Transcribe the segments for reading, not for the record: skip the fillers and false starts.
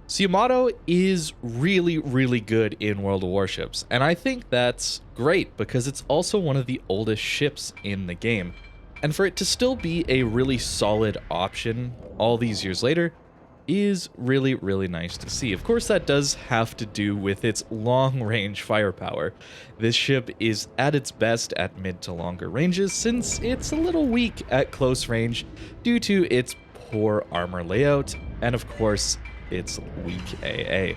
So Yamato is really good in World of Warships, and I think that's great because it's also one of the oldest ships in the game. And for it to still be a really solid option all these years later is really nice to see. Of course, that does have to do with its long-range firepower. This ship is at its best at mid to longer ranges since it's a little weak at close range due to its poor armor layout and of course its weak AA.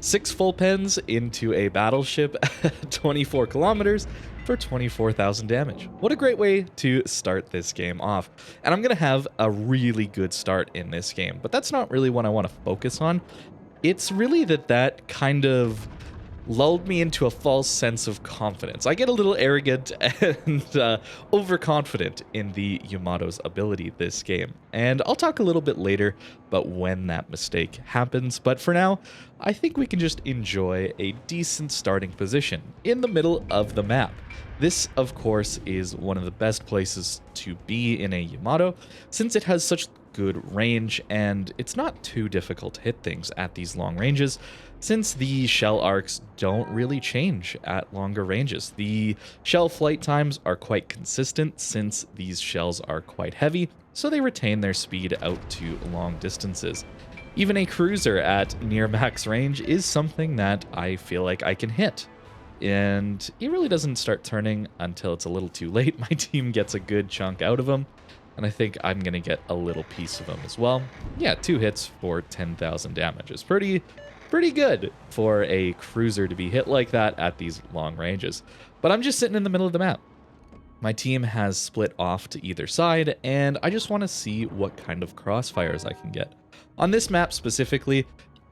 6 full pens into a battleship at 24 kilometers for 24,000 damage. What a great way to start this game off. And I'm going to have a really good start in this game, but that's not really what I want to focus on. It's really that kind of lulled me into a false sense of confidence. I get a little arrogant and overconfident in the Yamato's ability this game. And I'll talk a little bit later about when that mistake happens. But for now, I think we can just enjoy a decent starting position in the middle of the map. This, of course, is one of the best places to be in a Yamato since it has such good range and it's not too difficult to hit things at these long ranges since the shell arcs don't really change at longer ranges. The shell flight times are quite consistent since these shells are quite heavy, so they retain their speed out to long distances. Even a cruiser at near max range is something that I feel like I can hit. And he really doesn't start turning until it's a little too late. My team gets a good chunk out of him, and I think I'm going to get a little piece of him as well. Yeah, 2 hits for 10,000 damage is pretty good for a cruiser to be hit like that at these long ranges. But I'm just sitting in the middle of the map. My team has split off to either side, and I just want to see what kind of crossfires I can get. On this map specifically,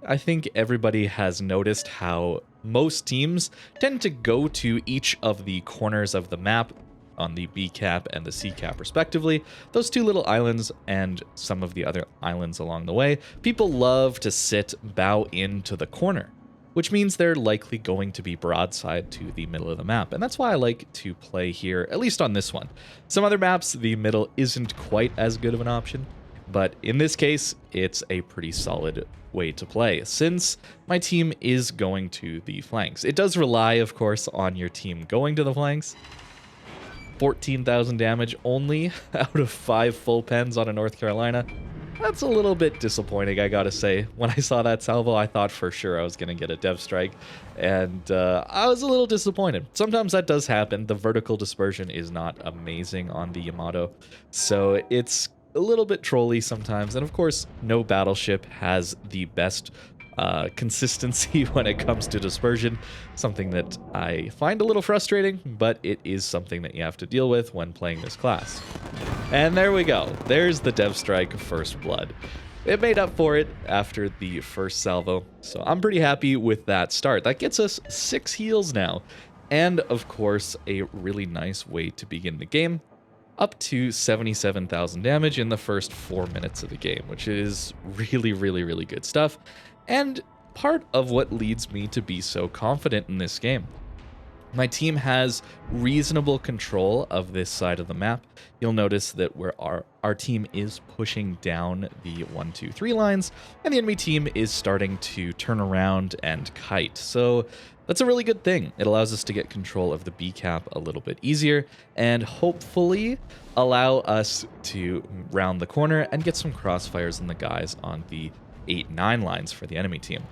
I think everybody has noticed how most teams tend to go to each of the corners of the map on the B cap and the C cap respectively, those 2 little islands and some of the other islands along the way. People love to sit bow into the corner, which means they're likely going to be broadside to the middle of the map. And that's why I like to play here, at least on this one. Some other maps, the middle isn't quite as good of an option, but in this case, it's a pretty solid way to play since my team is going to the flanks. It does rely, of course, on your team going to the flanks. 14,000 damage only out of 5 full pens on a North Carolina. That's a little bit disappointing, I gotta say. When I saw that salvo, I thought for sure I was gonna get a dev strike, and I was a little disappointed. Sometimes that does happen. The vertical dispersion is not amazing on the Yamato, so it's a little bit trolly sometimes. And of course, no battleship has the best consistency when it comes to dispersion, something that I find a little frustrating, but it is something that you have to deal with when playing this class. And there we go. There's the Dev Strike First Blood. It made up for it after the first salvo, so I'm pretty happy with that start. That gets us 6 heals now, and of course, a really nice way to begin the game, up to 77,000 damage in the first 4 minutes of the game, which is really good stuff. And part of what leads me to be so confident in this game. My team has reasonable control of this side of the map. You'll notice that our team is pushing down the 1, 2, 3 lines, and the enemy team is starting to turn around and kite. So that's a really good thing. It allows us to get control of the B cap a little bit easier, and hopefully allow us to round the corner and get some crossfires in the guys on the 8, 9 lines for the enemy team.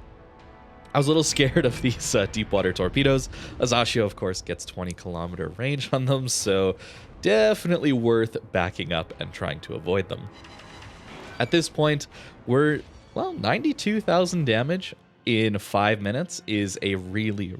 I was a little scared of these deep water torpedoes. Azashio, of course, gets 20-kilometer range on them, so definitely worth backing up and trying to avoid them. At this point, we're, well, 92,000 damage in 5 minutes is a really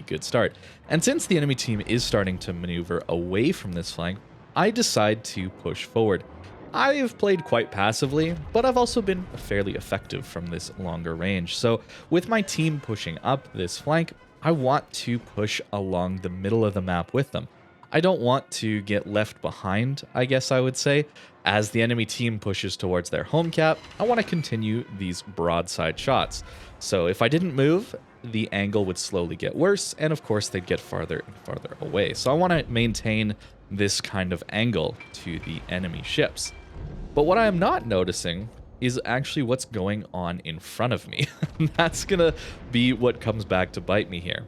good start. And since the enemy team is starting to maneuver away from this flank, I decide to push forward. I've played quite passively, but I've also been fairly effective from this longer range. So with my team pushing up this flank, I want to push along the middle of the map with them. I don't want to get left behind, I guess I would say. As the enemy team pushes towards their home cap, I want to continue these broadside shots. So if I didn't move, the angle would slowly get worse, and of course they'd get farther and farther away. So I want to maintain this kind of angle to the enemy ships. But what I am not noticing is actually what's going on in front of me. That's gonna be what comes back to bite me here.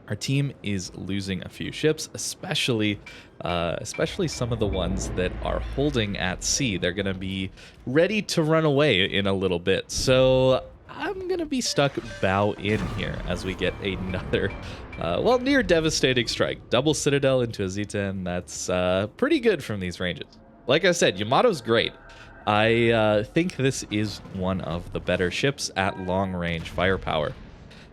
Our team is losing a few ships, especially some of the ones that are holding at sea. They're going to be ready to run away in a little bit. So I'm going to be stuck bow in here as we get another, well, near devastating strike. Double Citadel into a Z10. That's pretty good from these ranges. Like I said, Yamato's great. I think this is one of the better ships at long-range firepower.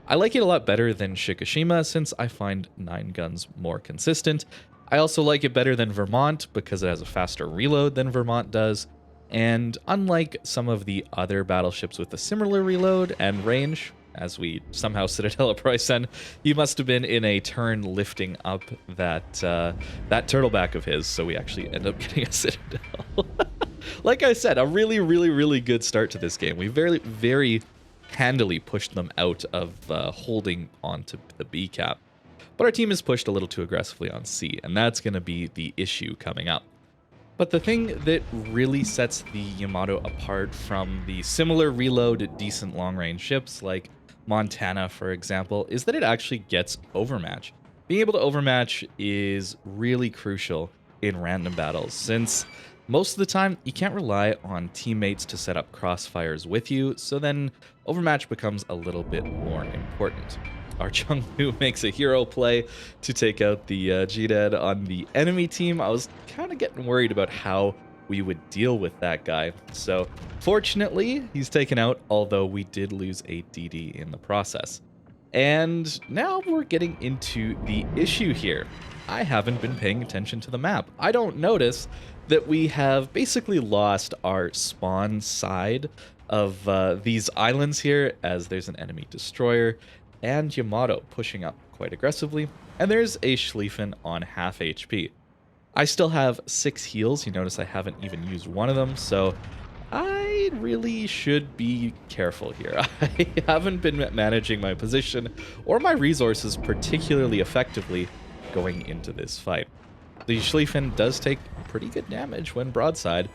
I like it a lot better than Shikishima since I find 9 guns more consistent. I also like it better than Vermont because it has a faster reload than Vermont does. And unlike some of the other battleships with a similar reload and range, as we somehow Citadel a price send, he must have been in a turn lifting up that turtleback of his, so we actually end up getting a Citadel. Like I said, a really good start to this game. We very handily pushed them out of holding onto the B cap. But our team is pushed a little too aggressively on C, and that's going to be the issue coming up. But the thing that really sets the Yamato apart from the similar reload decent long-range ships like Montana, for example, is that it actually gets Overmatch. Being able to Overmatch is really crucial in random battles, since most of the time, you can't rely on teammates to set up crossfires with you, so then Overmatch becomes a little bit more important. Our Chengdu makes a hero play to take out the GDED on the enemy team. I was kind of getting worried about how we would deal with that guy. So fortunately, he's taken out, although we did lose a DD in the process. And now we're getting into the issue here. I haven't been paying attention to the map. I don't notice that we have basically lost our spawn side of these islands here, as there's an enemy destroyer and Yamato pushing up quite aggressively, and there's a Schlieffen on half HP. I still have 6 heals. You notice I haven't even used one of them, so I really should be careful here. I haven't been managing my position or my resources particularly effectively going into this fight. The Schlieffen does take pretty good damage when broadside,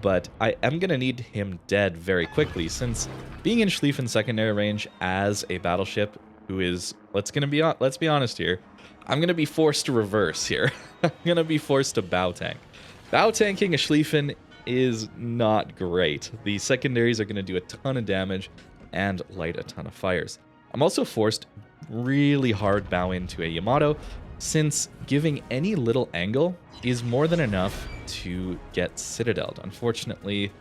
but I am going to need him dead very quickly, since being in Schlieffen's secondary range as a battleship who is, let's be honest here, I'm going to be forced to reverse here. I'm going to be forced to bow tank. Bow tanking a Schlieffen is not great. The secondaries are going to do a ton of damage and light a ton of fires. I'm also forced really hard bow into a Yamato, since giving any little angle is more than enough to get Citadeled. Unfortunately,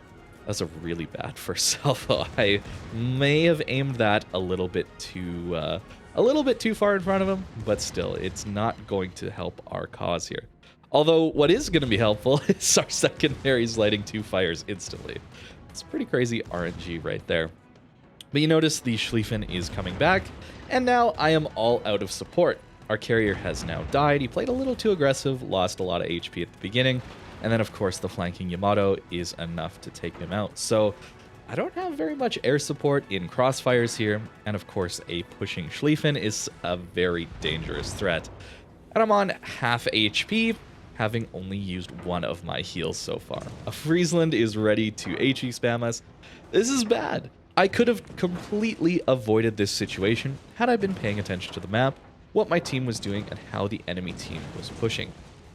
that's a really bad first salvo. I may have aimed that a little bit too far in front of him, but still, it's not going to help our cause here. Although, what is going to be helpful is our secondaries lighting 2 fires instantly. It's pretty crazy RNG right there. But you notice the Schlieffen is coming back, and now I am all out of support. Our carrier has now died. He played a little too aggressive, lost a lot of HP at the beginning, and then of course the flanking Yamato is enough to take him out. So I don't have very much air support in crossfires here, and of course a pushing Schlieffen is a very dangerous threat. And I'm on half HP, having only used one of my heals so far. A Friesland is ready to HE spam us. This is bad. I could have completely avoided this situation had I been paying attention to the map, what my team was doing, and how the enemy team was pushing.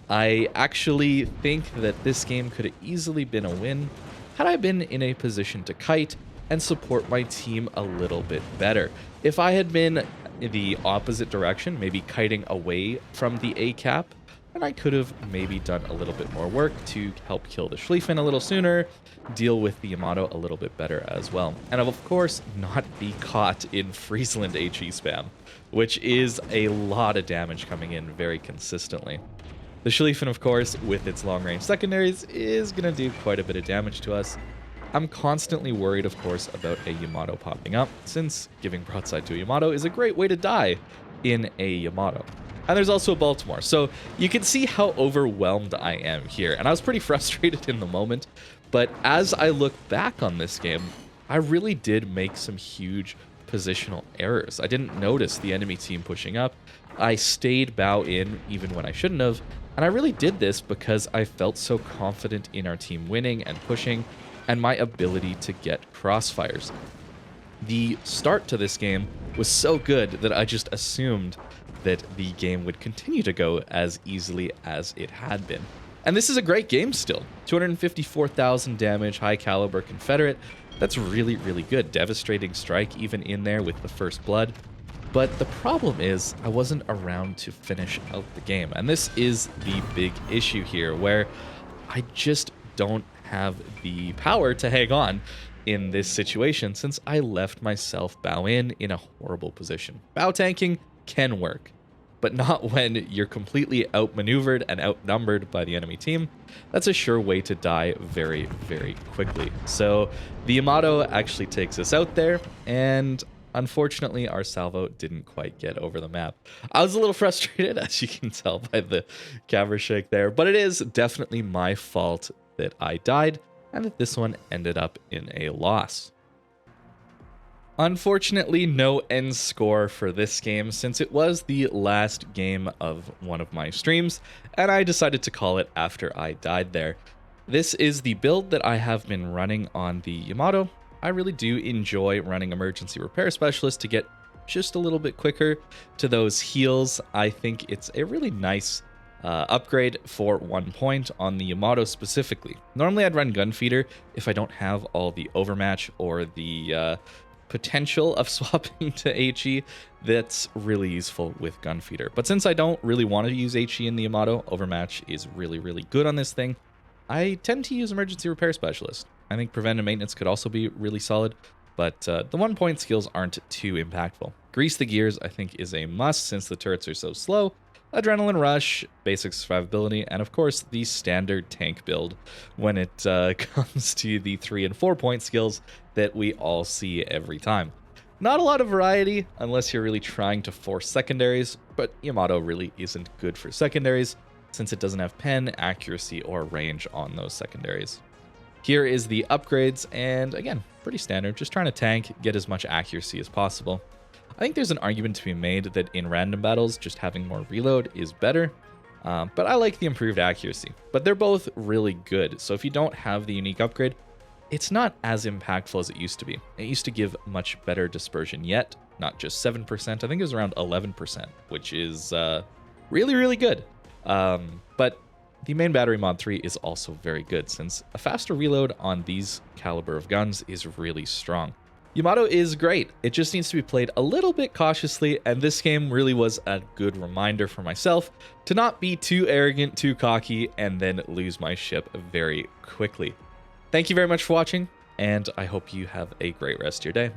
I actually think that this game could have easily been a win had I been in a position to kite and support my team a little bit better. If I had been in the opposite direction, maybe kiting away from the A cap, then I could have maybe done a little bit more work to help kill the Schlieffen a little sooner, deal with the Yamato a little bit better as well, and of course not be caught in Friesland HE spam, which is a lot of damage coming in very consistently. The Schlieffen, of course, with its long-range secondaries, is going to do quite a bit of damage to us. I'm constantly worried, of course, about a Yamato popping up, since giving broadside to a Yamato is a great way to die in a Yamato. And there's also a Baltimore, so you can see how overwhelmed I am here, and I was pretty frustrated in the moment, but as I look back on this game, I really did make some huge positional errors. I didn't notice the enemy team pushing up. I stayed bow in even when I shouldn't have, and I really did this because I felt so confident in our team winning and pushing and my ability to get crossfires. The start to this game was so good that I just assumed that the game would continue to go as easily as it had been. And this is a great game still. 254,000 damage, high caliber Confederate. That's really, really good. Devastating strike even in there with the first blood. But the problem is I wasn't around to finish out the game. And this is the big issue here, where I just don't have the power to hang on in this situation since I left myself bow in a horrible position. Bow tanking can work, but not when you're completely outmaneuvered and outnumbered by the enemy team. That's a sure way to die very, very quickly. So the Yamato actually takes us out there, and unfortunately our salvo didn't quite get over the map. I was a little frustrated, as you can tell by the camera shake there, but it is definitely my fault that I died and that this one ended up in a loss. Unfortunately, no end score for this game since it was the last game of one of my streams, and I decided to call it after I died there. This is the build that I have been running on the Yamato. I really do enjoy running Emergency Repair Specialist to get just a little bit quicker to those heals. I think it's a really nice upgrade for 1 point on the Yamato specifically. Normally I'd run Gunfeeder if I don't have all the Overmatch or the potential of swapping to HE. That's really useful with Gunfeeder. But since I don't really want to use HE in the Yamato, Overmatch is really, really good on this thing. I tend to use Emergency Repair Specialist. I think Preventive Maintenance could also be really solid, but the 1 point skills aren't too impactful. Grease the Gears, I think, is a must since the turrets are so slow. Adrenaline Rush, basic survivability, and of course the standard tank build when it comes to the 3 and 4 point skills that we all see every time. Not a lot of variety unless you're really trying to force secondaries, but Yamato really isn't good for secondaries since it doesn't have pen, accuracy, or range on those secondaries. Here is the upgrades, and again, pretty standard, just trying to tank, get as much accuracy as possible. I think there's an argument to be made that in random battles, just having more reload is better, but I like the improved accuracy. But they're both really good, so if you don't have the unique upgrade, it's not as impactful as it used to be. It used to give much better dispersion yet, not just 7%, I think it was around 11%, which is really, really good. But the main battery mod 3 is also very good, since a faster reload on these caliber of guns is really strong. Yamato is great, it just needs to be played a little bit cautiously, and this game really was a good reminder for myself to not be too arrogant, too cocky, and then lose my ship very quickly. Thank you very much for watching, and I hope you have a great rest of your day.